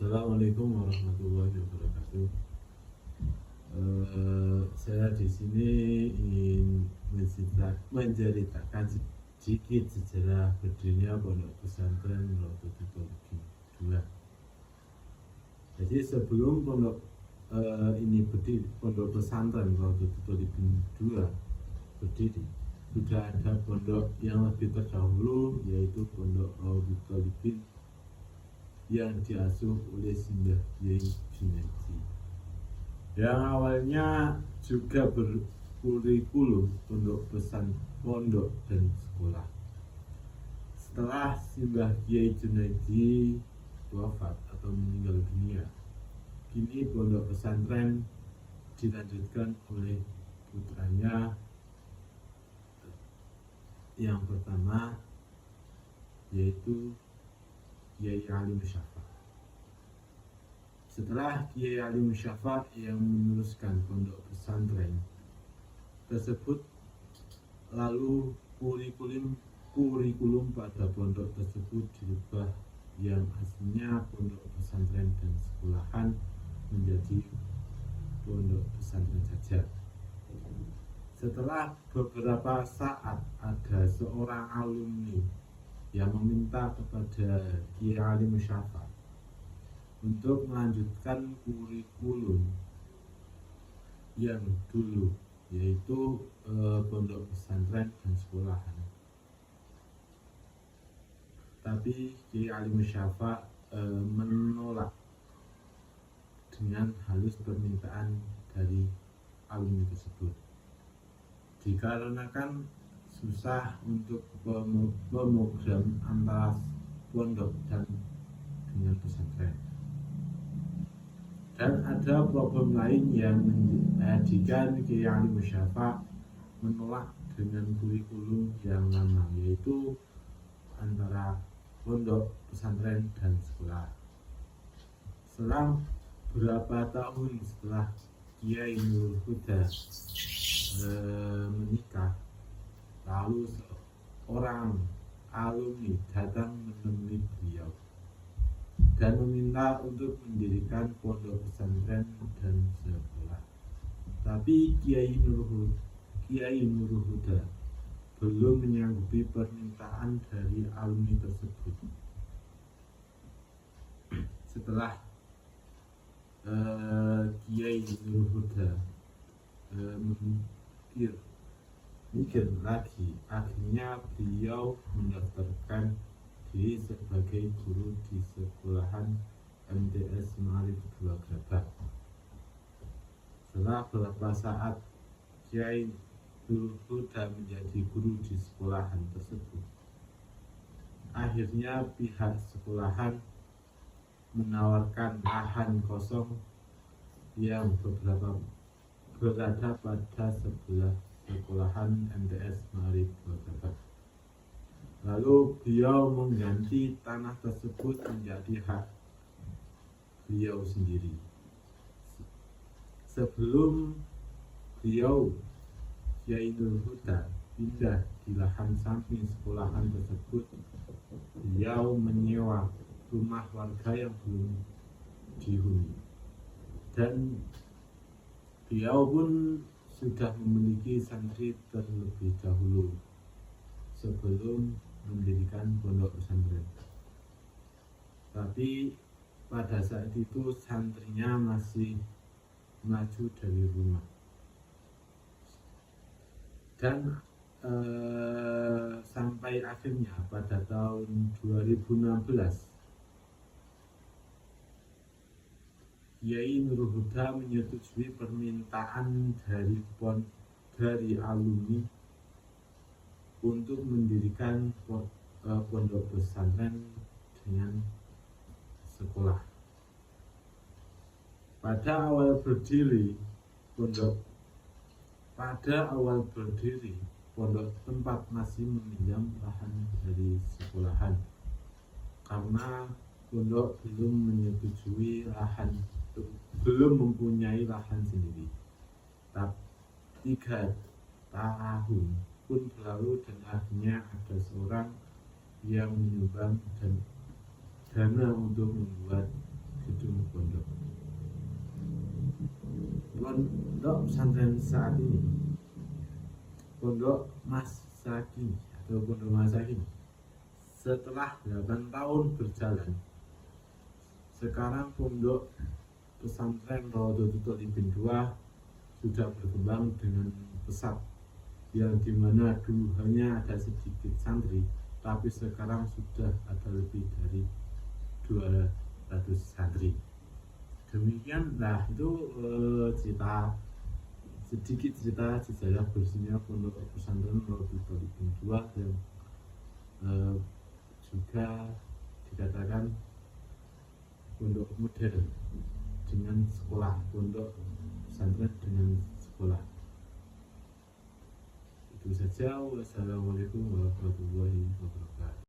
Assalamualaikum warahmatullahi wabarakatuh. Saya di sini ingin menceritakan sedikit sejarah berdirinya Pondok Pesantren Rodotu Toliqin 2. Jadi sebelum ini berdiri, Pondok Pesantren Rodotu Toliqin 2 berdiri, sudah ada pondok yang lebih terdahulu, yaitu Pondok Rodotu Toliqin yang diasuh oleh Simbah Kyai Junaidi, yang awalnya juga berkurikulum pondok dan sekolah. Setelah Simbah Kyai Junaidi wafat atau meninggal dunia, kini pondok pesantren dilanjutkan oleh putranya yang pertama, yaitu Kiai Ali Musyafa. Setelah Kiai Ali Musyafa yang meneruskan pondok pesantren tersebut, lalu kurikulum pada pondok tersebut dirubah, yang aslinya pondok pesantren dan sekolahan menjadi pondok pesantren saja. Setelah beberapa saat, ada seorang alumni yang meminta kepada Kiai Ali Musyafa untuk melanjutkan kurikulum yang dulu, yaitu pondok pesantren dan sekolahan. Tapi Kiai Ali Musyafa menolak dengan halus permintaan dari alumni tersebut, dikarenakan susah untuk memogram antara pondok dan dengan pesantren. Dan ada problem lain yang menjadikan Kiai Ali Musyafa menolak dengan kurikulum yang lama, yaitu antara pondok, pesantren, dan sekolah. Selang berapa tahun setelah Kiai Nurul Huda menikah, lalu seorang alumni datang menemui beliau dan meminta untuk mendirikan pondok pesantren dan sekolah. Tapi Kiai Nurul Huda belum menyanggupi permintaan dari alumni tersebut. Setelah Kiai Nurul Huda mikir lagi, akhirnya beliau mendaftarkan diri sebagai guru di sekolahan MTS Ma'arif 2 Grabak. Setelah beberapa saat Kiai Nurul Huda menjadi guru di sekolahan tersebut, akhirnya pihak sekolahan menawarkan lahan kosong yang berada pada sebelah sekolahan MTS Ma'arif 2 Grabak. Lalu beliau mengganti tanah tersebut menjadi hak beliau sendiri. Sebelum beliau Kiai Nurul Huda pindah di lahan samping sekolahan tersebut, beliau menyewa rumah warga yang belum dihuni, dan beliau pun sudah memiliki santri terlebih dahulu sebelum mendirikan pondok pesantren. Tapi pada saat itu santrinya masih maju dari rumah, dan sampai akhirnya pada tahun 2016 Kiai Nurul Huda menyetujui permintaan dari alumni untuk mendirikan pondok pesantren dengan sekolah. Pada awal berdiri pondok tempat masih meminjam lahan dari sekolahan, karena pondok belum mempunyai lahan sendiri. Tapi 3 tahun pun berlalu, dan akhirnya ada seorang yang menyumbang dana untuk membuat gedung pondok. Pondok pesantren saat ini, pondok masa kini atau pondok masa kini, setelah 8 tahun berjalan, sekarang pondok pesantren Raudhatul Ibn II sudah berkembang dengan pesat, yang dimana dulu hanya ada sedikit santri, tapi sekarang sudah ada lebih dari 200 santri. Demikianlah itu sedikit cerita sejarah bersihnya pondok pesantren Raudhatul Ibn II yang juga dikatakan pondok modern dengan sekolah, pondok pesantren dengan sekolah. Itu saja. Wassalamualaikum warahmatullahi wabarakatuh.